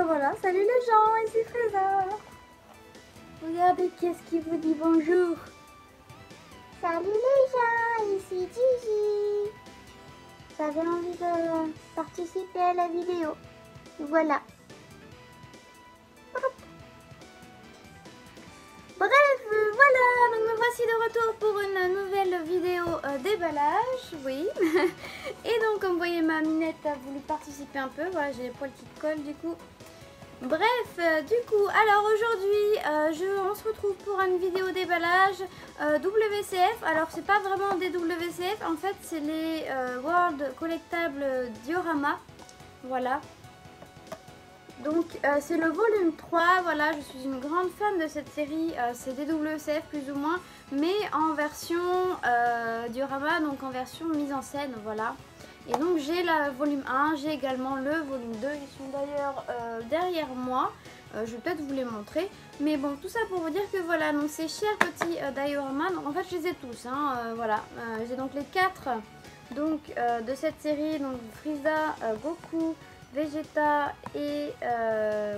voilà, salut les gens, ici Fraisa. Regardez qu'est-ce qui vous dit bonjour. Salut les gens, ici Gigi. J'avais envie de participer à la vidéo. Voilà. Bref, voilà, donc me voici de retour pour une nouvelle vidéo déballage, oui. Et donc, comme vous voyez, ma minette a voulu participer un peu. Voilà, j'ai les poils qui collent du coup. Bref, du coup, alors aujourd'hui, on se retrouve pour une vidéo déballage WCF. Alors, c'est pas vraiment des WCF, en fait, c'est les World Collectables Diorama. Voilà. Donc, c'est le volume 3. Voilà, je suis une grande fan de cette série. C'est des WCF plus ou moins, mais en version diorama, donc en version mise en scène. Voilà. Et donc j'ai le volume 1, j'ai également le volume 2, ils sont d'ailleurs derrière moi, je vais peut-être vous les montrer. Mais bon, tout ça pour vous dire que voilà, donc ces chers petits dioramas, donc en fait je les ai tous, hein, voilà. J'ai donc les 4 donc, de cette série, donc Frieza, Goku, Vegeta et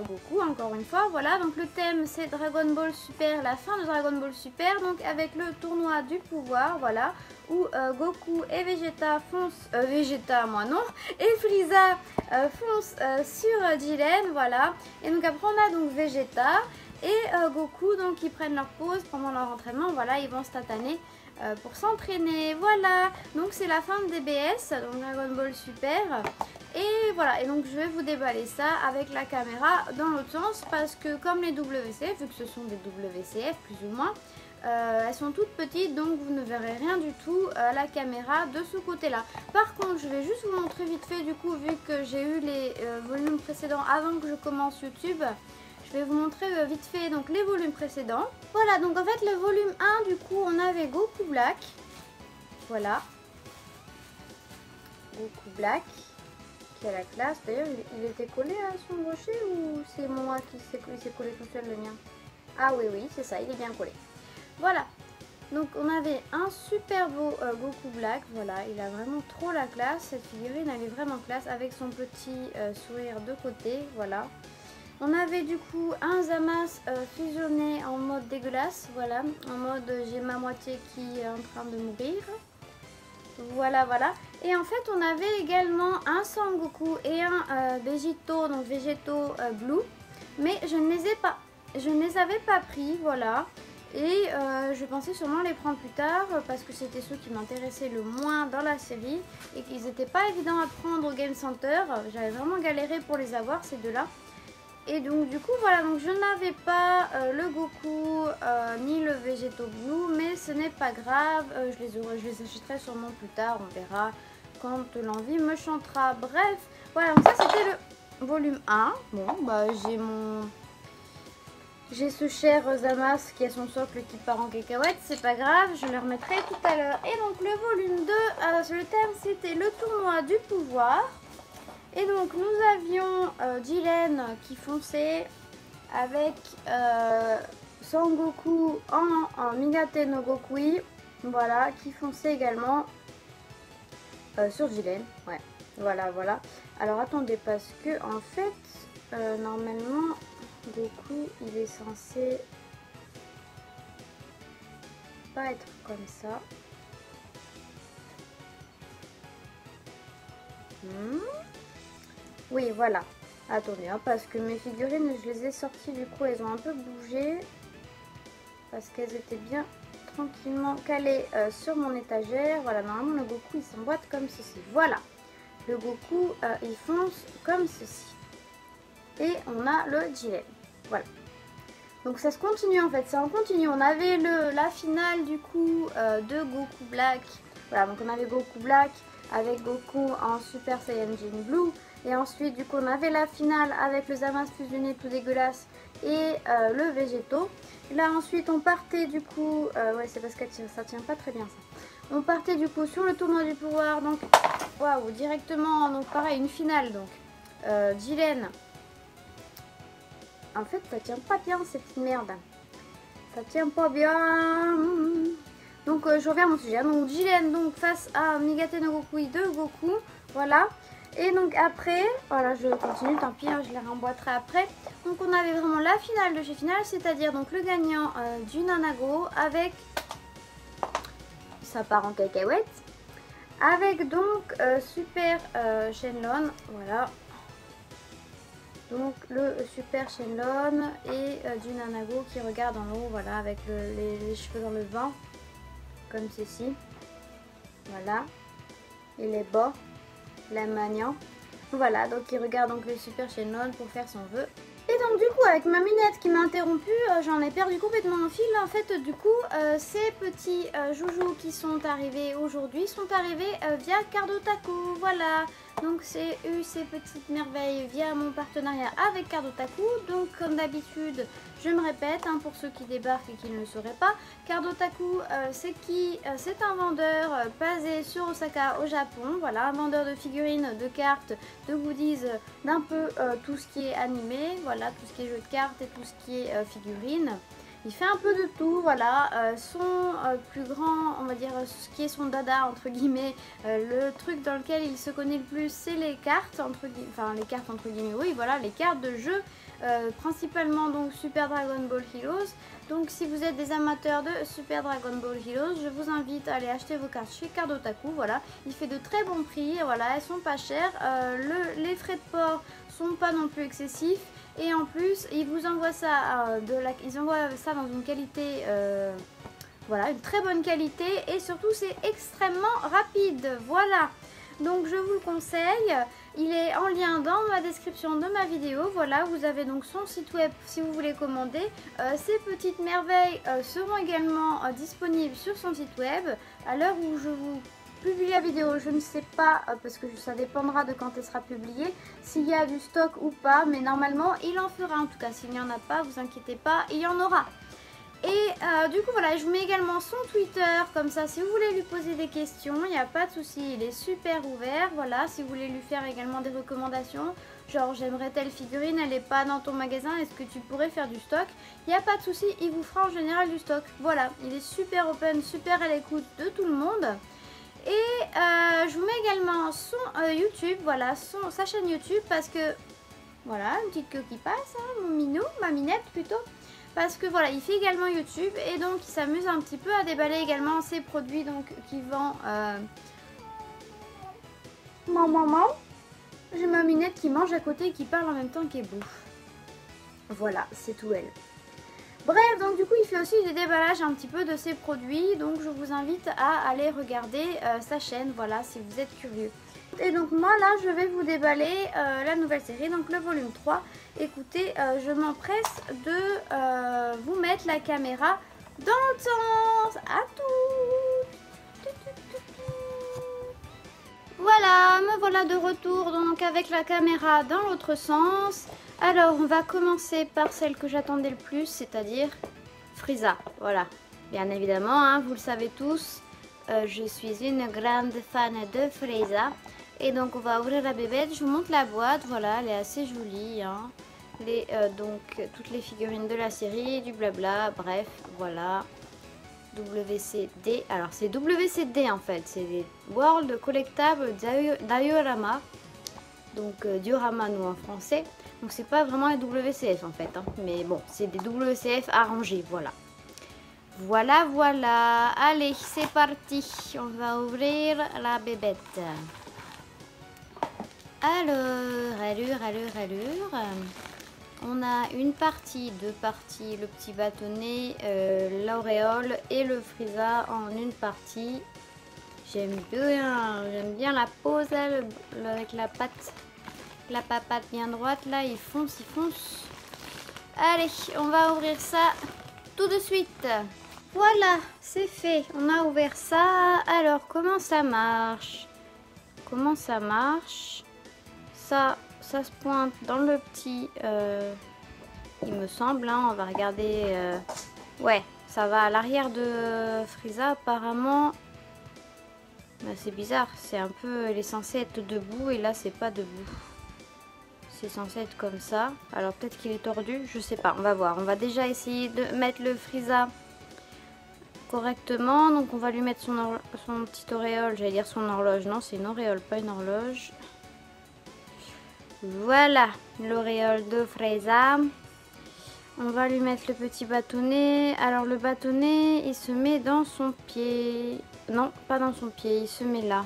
Goku encore une fois. Voilà, donc le thème c'est Dragon Ball Super, la fin de Dragon Ball Super, donc avec le tournoi du pouvoir, voilà, où Goku et Vegeta foncent, Vegeta moi non, et Frieza fonce sur Jiren, voilà. Et donc après on a donc Vegeta et Goku donc qui prennent leur pause pendant leur entraînement, voilà, ils vont se tataner pour s'entraîner, voilà. Donc c'est la fin de DBS, donc Dragon Ball Super. Et voilà, et donc je vais vous déballer ça avec la caméra dans l'autre sens parce que comme les WCF, vu que ce sont des WCF plus ou moins, elles sont toutes petites, donc vous ne verrez rien du tout à la caméra de ce côté là. Par contre je vais juste vous montrer vite fait du coup, vu que j'ai eu les volumes précédents avant que je commence YouTube, je vais vous montrer vite fait donc les volumes précédents. Voilà, donc en fait le volume 1 du coup on avait Goku Black, voilà, Goku Black qui a la classe. D'ailleurs il était collé à son rocher ou c'est moi qui s'est collé tout seul le mien? Ah oui oui c'est ça, il est bien collé. Voilà, donc on avait un super beau Goku Black, voilà, il a vraiment trop la classe, cette figurine elle est vraiment classe avec son petit sourire de côté, voilà. On avait du coup un Zamasu fusionné en mode dégueulasse, voilà, en mode j'ai ma moitié qui est en train de mourir. Voilà, voilà. Et en fait, on avait également un Sangoku et un Vegito, donc Végéto Blue. Mais je ne les avais pas pris, voilà. Et je pensais sûrement les prendre plus tard parce que c'était ceux qui m'intéressaient le moins dans la série et qu'ils n'étaient pas évidents à prendre au Game Center. J'avais vraiment galéré pour les avoir, ces deux-là. Et donc du coup voilà, donc je n'avais pas le Goku ni le Végéto Blue, mais ce n'est pas grave, je les achèterai sûrement plus tard, on verra quand l'envie me chantera. Bref, voilà, donc ça c'était le volume 1. Bon bah j'ai ce cher Zamasu qui a son socle qui part en cacahuète, c'est pas grave, je le remettrai tout à l'heure. Et donc le volume 2, le thème c'était le tournoi du pouvoir. Et donc nous avions Jiren qui fonçait avec Sangoku en Migate no Gokui, voilà, qui fonçait également sur Jiren, ouais, voilà, voilà. Alors attendez, parce que en fait, normalement, Goku, il est censé pas être comme ça. Oui, voilà. Attendez, hein, parce que mes figurines, je les ai sorties, du coup, elles ont un peu bougé. Parce qu'elles étaient bien tranquillement calées sur mon étagère. Voilà, normalement, le Goku, il s'emboîte comme ceci. Voilà. Le Goku, il fonce comme ceci. Et on a le Jiren. Voilà. Donc, ça se continue, en fait. C'est en continu. On avait la finale, du coup, de Goku Black. Voilà, donc on avait Goku Black avec Goku en Super Saiyajin Blue. Et ensuite, du coup, on avait la finale avec le Zamasu fusionné tout dégueulasse et le Végéto. Là, ensuite, on partait du coup... ouais, c'est parce que ça tient pas très bien, ça. On partait du coup sur le tournoi du pouvoir. Donc, waouh, directement, donc pareil, une finale. Donc, Jiren. En fait, ça tient pas bien, cette merde. Ça tient pas bien. Donc, je reviens à mon sujet. Donc, Jiren, donc, face à Migate no Gokui de Goku. Voilà. Et donc après, voilà, je continue, tant pis, hein, je les remboîterai après. Donc on avait vraiment la finale de chez Final, c'est-à-dire donc le gagnant du Nanago avec, ça part en cacahuète, avec donc Super Shenlong, voilà. Donc le Super Shenlong et du Nanago qui regarde en haut, voilà, avec les cheveux dans le vent, comme ceci. Voilà. Et les bords, la maniant. Voilà, donc il regarde donc le Super Shenlong pour faire son vœu. Et donc du coup avec ma minette qui m'a interrompu, j'en ai perdu complètement mon fil. En fait du coup ces petits joujoux qui sont arrivés aujourd'hui sont arrivés via Cardotaku. Voilà, donc c'est eu ces petites merveilles via mon partenariat avec Cardotaku. Donc comme d'habitude je me répète hein, pour ceux qui débarquent et qui ne le sauraient pas, Cardotaku c'est un vendeur basé sur Osaka au Japon. Voilà, un vendeur de figurines, de cartes, de goodies, d'un peu tout ce qui est animé, voilà, tout ce qui est jeu de cartes et tout ce qui est figurines. Il fait un peu de tout, voilà. Son plus grand, on va dire, ce qui est son dada, entre guillemets, le truc dans lequel il se connaît le plus, c'est les cartes, entre guillemets, enfin les cartes entre guillemets, oui, voilà, les cartes de jeu, principalement donc Super Dragon Ball Heroes. Donc si vous êtes des amateurs de Super Dragon Ball Heroes, je vous invite à aller acheter vos cartes chez Cardotaku, voilà. Il fait de très bons prix, voilà, elles sont pas chères, les frais de port sont pas non plus excessifs. Et en plus, ils vous envoient ça, ils envoient ça dans une qualité, voilà, une très bonne qualité. Et surtout, c'est extrêmement rapide. Voilà. Donc, je vous le conseille. Il est en lien dans ma description de ma vidéo. Voilà, vous avez donc son site web si vous voulez commander. Ces petites merveilles seront également disponibles sur son site web. À l'heure où je vous publie la vidéo, je ne sais pas parce que ça dépendra de quand elle sera publiée, s'il y a du stock ou pas, mais normalement il en fera. En tout cas, s'il n'y en a pas, vous inquiétez pas, il y en aura. Et du coup voilà, je vous mets également son Twitter, comme ça si vous voulez lui poser des questions, il n'y a pas de souci, il est super ouvert. Voilà, si vous voulez lui faire également des recommandations, genre j'aimerais telle figurine, elle n'est pas dans ton magasin, est-ce que tu pourrais faire du stock? Il n'y a pas de souci, il vous fera en général du stock. Voilà, il est super open, super à l'écoute de tout le monde. Et je vous mets également son YouTube, voilà, sa chaîne YouTube, parce que, voilà, une petite queue qui passe, hein, mon minou, ma minette plutôt. Parce que voilà, il fait également YouTube et donc il s'amuse un petit peu à déballer également ses produits donc qu'il vend. Maman, j'ai ma minette qui mange à côté et qui parle en même temps qu'elle bouffe. Voilà, c'est tout elle. Bref, donc du coup il fait aussi des déballages un petit peu de ses produits, donc je vous invite à aller regarder sa chaîne, voilà, si vous êtes curieux. Et donc moi là je vais vous déballer la nouvelle série, donc le volume 3. Écoutez, je m'empresse de vous mettre la caméra dans l'autre sens. À tout. Voilà, me voilà de retour donc avec la caméra dans l'autre sens. Alors on va commencer par celle que j'attendais le plus, c'est-à-dire Frieza. Voilà, bien évidemment, hein, vous le savez tous, je suis une grande fan de Frieza. Et donc on va ouvrir la bébête, je vous montre la boîte, voilà, elle est assez jolie, hein. Donc toutes les figurines de la série, du blabla, bref, voilà. WCD, alors c'est WCD en fait, c'est des World Collectable Diorama, donc diorama nous en français, donc c'est pas vraiment les WCF en fait, hein. Mais bon, c'est des WCF arrangés, voilà. Voilà, allez c'est parti, on va ouvrir la bébête. Alors, allure. On a une partie, deux parties, le petit bâtonnet, l'auréole et le Frieza en une partie. J'aime bien la pose là, avec la patte, la papate bien droite là, il fonce. Allez, on va ouvrir ça tout de suite. Voilà, c'est fait, on a ouvert ça. Alors, comment ça marche? Ça se pointe dans le petit, il me semble, hein, on va regarder, ouais, ça va à l'arrière de Frieza apparemment. Bah, c'est bizarre, c'est un peu, il est censé être debout et là c'est pas debout. C'est censé être comme ça, alors peut-être qu'il est tordu, je sais pas, on va voir. On va déjà essayer de mettre le Frieza correctement, donc on va lui mettre son petite auréole, j'allais dire son horloge, non c'est une auréole, pas une horloge. Voilà, l'auréole de Frieza. On va lui mettre le petit bâtonnet. Alors le bâtonnet, il se met dans son pied. Non, pas dans son pied, il se met là.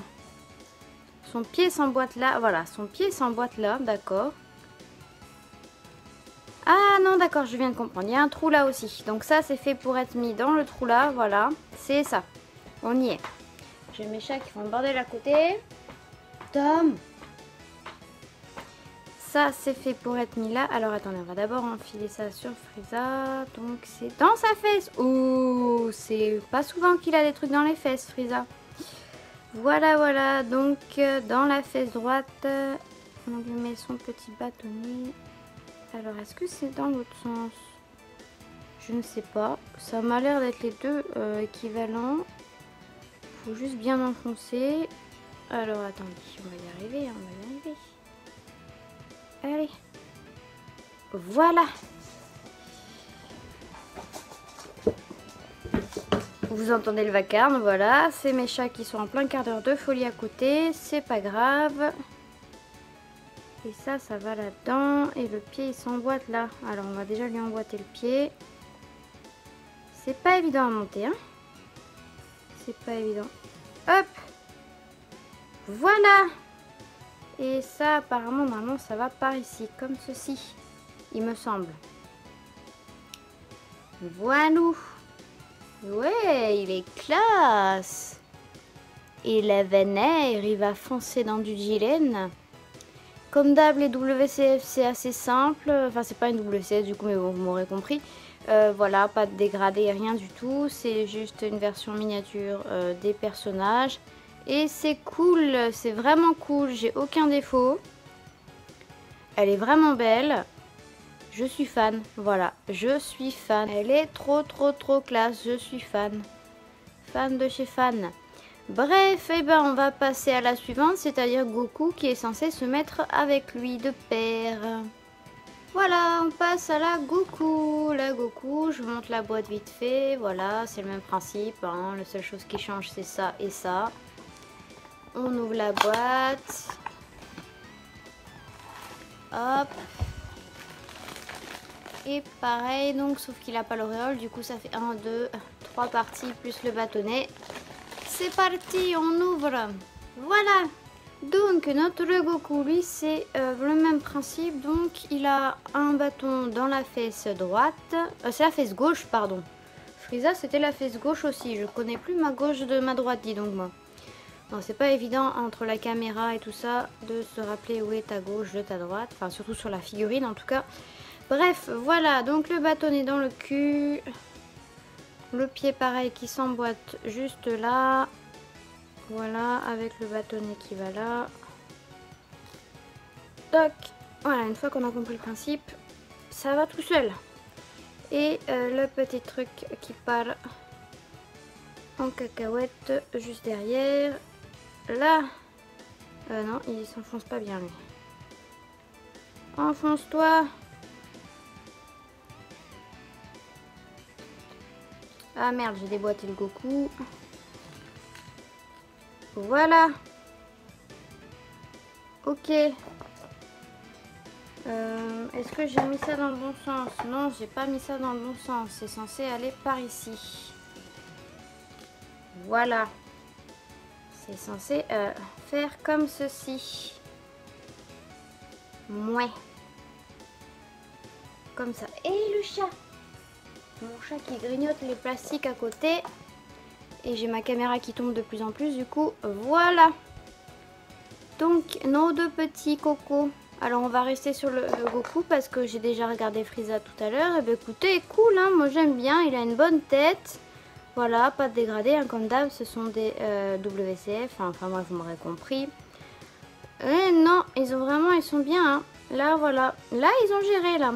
Son pied s'emboîte là. Voilà, son pied s'emboîte là, d'accord. Ah non, d'accord, je viens de comprendre. Il y a un trou là aussi. Donc ça, c'est fait pour être mis dans le trou là. Voilà, c'est ça. On y est. J'ai mes chats qui font le bordel à côté. Tom! Ça, c'est fait pour être mis là. Alors, attendez, on va d'abord enfiler ça sur Frieza. Donc, c'est dans sa fesse. Oh, c'est pas souvent qu'il a des trucs dans les fesses, Frieza. Voilà, voilà. Donc, dans la fesse droite, on lui met son petit bâtonnet. Alors, est-ce que c'est dans l'autre sens? Je ne sais pas. Ça m'a l'air d'être les deux équivalents. Faut juste bien enfoncer. Alors, attendez, on va y arriver, on va y arriver. Allez, voilà. Vous entendez le vacarme, voilà. C'est mes chats qui sont en plein quart d'heure de folie à côté. C'est pas grave. Et ça va là-dedans. Et le pied, il s'emboîte là. Alors, on va déjà lui emboîter le pied. C'est pas évident à monter, hein. C'est pas évident. Hop. Voilà. Et ça, apparemment, normalement, ça va par ici, comme ceci, il me semble. Voilà. Ouais, il est classe. Et la Vénère, il va foncer dans du Gillen. Comme d'hab, les WCF, c'est assez simple. Enfin, c'est pas une WCF, du coup, mais bon, vous m'aurez compris. Voilà, pas de dégradé, rien du tout. C'est juste une version miniature des personnages. Et c'est cool, c'est vraiment cool, j'ai aucun défaut. Elle est vraiment belle. Je suis fan, voilà, je suis fan. Elle est trop classe, je suis fan. Fan de chez fan. Bref, et ben on va passer à la suivante, c'est-à-dire Goku qui est censé se mettre avec lui de pair. Voilà, on passe à la Goku. La Goku, je vous montre la boîte vite fait. Voilà, c'est le même principe, hein. La seule chose qui change, c'est ça et ça. On ouvre la boîte. Hop. Et pareil, donc, sauf qu'il n'a pas l'auréole. Du coup, ça fait 1, 2, 3 parties plus le bâtonnet. C'est parti, on ouvre. Voilà. Donc, notre Goku, lui, c'est le même principe. Donc, il a un bâton dans la fesse droite. C'est la fesse gauche, pardon. Frieza, c'était la fesse gauche aussi. Je connais plus ma gauche de ma droite, dis donc moi. Non, c'est pas évident entre la caméra et tout ça de se rappeler où est ta gauche de ta droite. Enfin, surtout sur la figurine en tout cas. Bref, voilà. Donc le bâtonnet dans le cul. Le pied pareil qui s'emboîte juste là. Voilà, avec le bâtonnet qui va là. Toc. Voilà, une fois qu'on a compris le principe, ça va tout seul. Et le petit truc qui part en cacahuète juste derrière. Là, non, il s'enfonce pas bien lui. Enfonce-toi. Ah merde, j'ai déboîté le Goku. Voilà. Ok. Est-ce que j'ai mis ça dans le bon sens? Non, j'ai pas mis ça dans le bon sens. C'est censé aller par ici. Voilà. C'est censé faire comme ceci. Mouais. Comme ça. Et le chat. Mon chat qui grignote les plastiques à côté. Et j'ai ma caméra qui tombe de plus en plus. Du coup, voilà. Donc, nos deux petits cocos. Alors, on va rester sur le Goku parce que j'ai déjà regardé Frieza tout à l'heure. Et bien, écoutez, cool, hein. Moi, j'aime bien. Il a une bonne tête. Voilà, pas de dégradé, hein, comme d'hab, ce sont des WCF, enfin moi vous m'aurez compris. Et non, ils sont bien, hein. Là voilà, là ils ont géré là.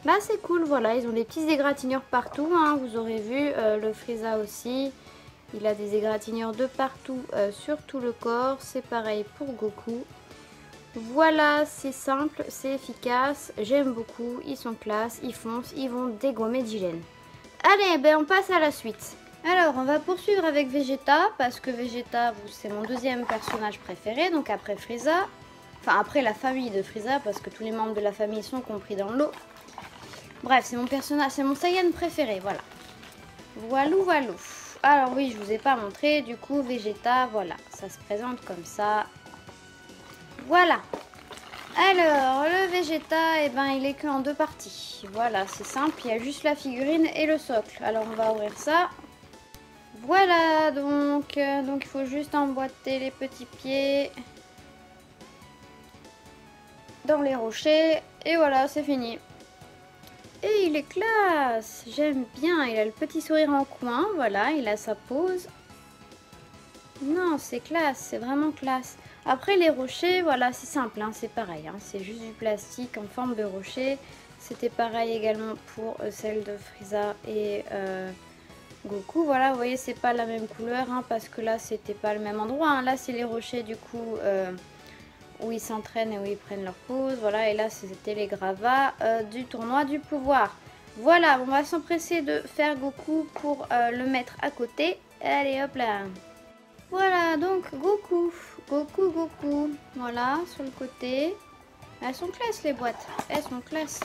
Là c'est cool, voilà, ils ont des petits égratignures partout, hein. Vous aurez vu, le Frieza aussi, il a des égratignures de partout sur tout le corps, c'est pareil pour Goku. Voilà, c'est simple, c'est efficace, j'aime beaucoup, ils sont classe, ils foncent, ils vont dégommer Jiren. Allez, ben on passe à la suite. Alors, on va poursuivre avec Vegeta, parce que Vegeta, c'est mon deuxième personnage préféré, donc après Frieza. Enfin, après la famille de Frieza, parce que tous les membres de la famille sont compris dans l'eau. Bref, c'est mon personnage, c'est mon Saiyan préféré, voilà. Voilou, voilou. Alors oui, je vous ai pas montré, du coup, Vegeta, voilà. Ça se présente comme ça. Voilà. Alors, le Vegeta, eh ben, il est qu'en 2 parties. Voilà, c'est simple, il y a juste la figurine et le socle. Alors, on va ouvrir ça. Voilà, donc il faut juste emboîter les petits pieds dans les rochers. Et voilà, c'est fini. Et il est classe, j'aime bien. Il a le petit sourire en coin, voilà, il a sa pose. Non, c'est classe, c'est vraiment classe. Après les rochers, voilà, c'est simple, hein, c'est pareil. Hein, c'est juste du plastique en forme de rocher. C'était pareil également pour celle de Frieza et Goku. Voilà, vous voyez, c'est pas la même couleur, hein, parce que là, c'était pas le même endroit. Hein. Là, c'est les rochers du coup où ils s'entraînent et où ils prennent leur pause. Voilà, et là, c'était les gravats du tournoi du pouvoir. Voilà, on va s'empresser de faire Goku pour le mettre à côté. Allez, hop là. Voilà, donc Goku. Goku. Voilà, sur le côté. Elles sont classe, les boîtes. Elles sont classe.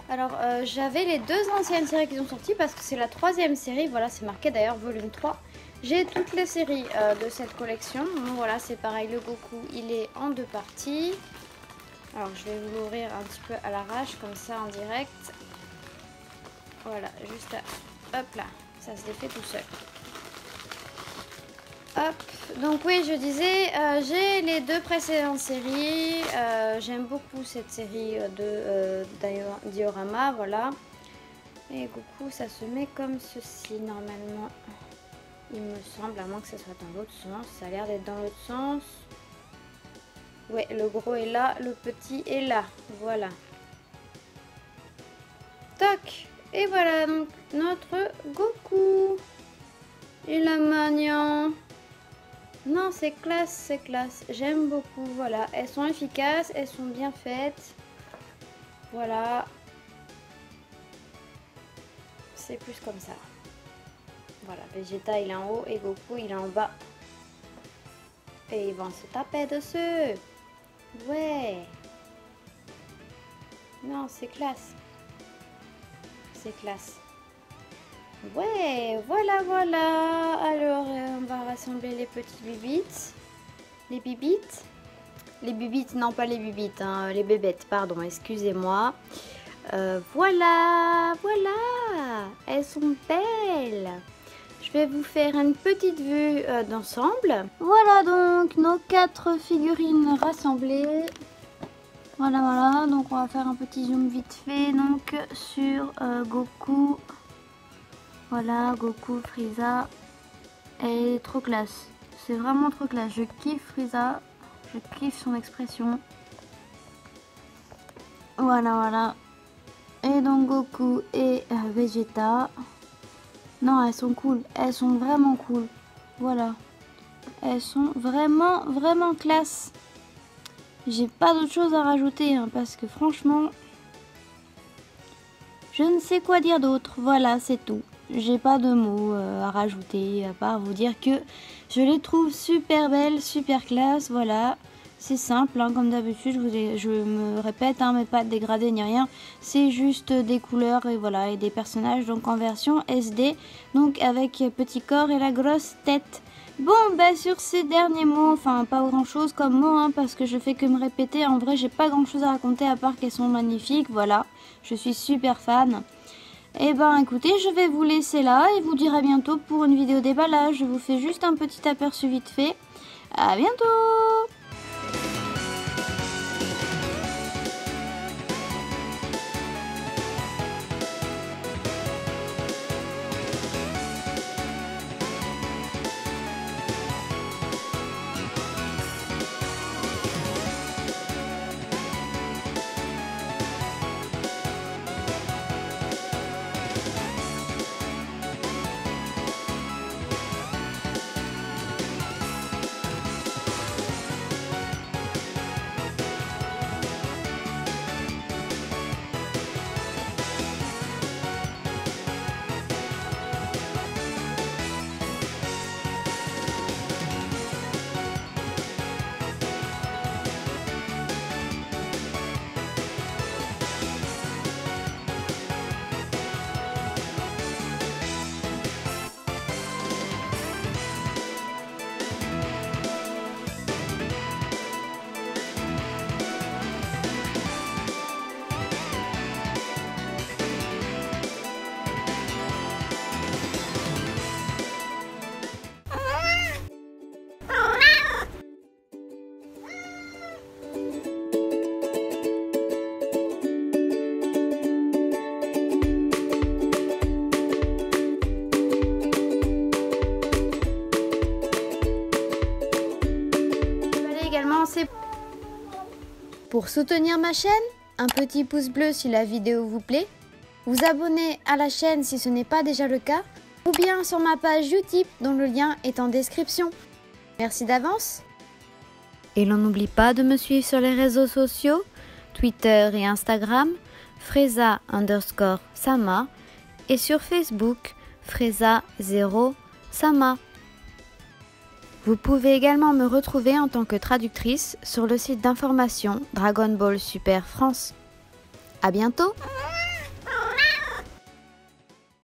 Alors, j'avais les 2 anciennes séries qui sont sorties parce que c'est la 3e série. Voilà, c'est marqué d'ailleurs volume 3. J'ai toutes les séries de cette collection. Donc voilà, c'est pareil, le Goku, il est en 2 parties. Alors, je vais vous l'ouvrir un petit peu à l'arrache, comme ça, en direct. Voilà, juste à... Hop là, ça se défait tout seul. Hop, donc oui, je disais, j'ai les 2 précédentes séries. J'aime beaucoup cette série de diorama, voilà. Et Goku, ça se met comme ceci, normalement. Il me semble, à moins que ça soit dans l'autre sens. Ça a l'air d'être dans l'autre sens. Ouais, le gros est là, le petit est là. Voilà. Tac. Et voilà, donc, notre Goku. Il est mignon. Non, c'est classe, c'est classe. J'aime beaucoup, voilà. Elles sont efficaces, elles sont bien faites. Voilà. C'est plus comme ça. Voilà, Vegeta il est en haut et Goku il est en bas. Et ils vont se taper dessus. Ouais. Non, c'est classe. C'est classe. Ouais, voilà, voilà. Alors, on va rassembler les petits bibites. Les bibites. Les bibites, non pas les bibites, hein, les bébêtes, pardon, excusez-moi. Voilà, voilà. Elles sont belles. Je vais vous faire une petite vue d'ensemble. Voilà donc nos 4 figurines rassemblées. Voilà, voilà. Donc on va faire un petit zoom vite fait donc sur Goku. Voilà, Goku, Frieza. Elle est trop classe. C'est vraiment trop classe. Je kiffe Frieza. Je kiffe son expression. Voilà, voilà. Et donc Goku et Vegeta. Non, elles sont cool. Elles sont vraiment cool. Voilà. Elles sont vraiment, vraiment classe. J'ai pas d'autre chose à rajouter, hein, parce que franchement, je ne sais quoi dire d'autre. Voilà, c'est tout. J'ai pas de mots à rajouter, à part vous dire que je les trouve super belles, super classe. Voilà. C'est simple, hein, comme d'habitude, je me répète, hein, mais pas dégradé ni rien. C'est juste des couleurs et voilà, et des personnages donc en version SD, donc avec petit corps et la grosse tête. Bon, bah sur ces derniers mots, enfin pas grand chose comme mots, hein, parce que je fais que me répéter. En vrai, j'ai pas grand chose à raconter à part qu'elles sont magnifiques. Voilà, je suis super fan. Et ben écoutez, je vais vous laisser là et vous dire à bientôt pour une vidéo déballage. Je vous fais juste un petit aperçu vite fait. À bientôt! Pour soutenir ma chaîne, un petit pouce bleu si la vidéo vous plaît, vous abonner à la chaîne si ce n'est pas déjà le cas, ou bien sur ma page Utip dont le lien est en description. Merci d'avance. Et l'on n'oublie pas de me suivre sur les réseaux sociaux, Twitter et Instagram, Freza_Sama, et sur Facebook, Freza0Sama. Vous pouvez également me retrouver en tant que traductrice sur le site d'information Dragon Ball Super France. À bientôt!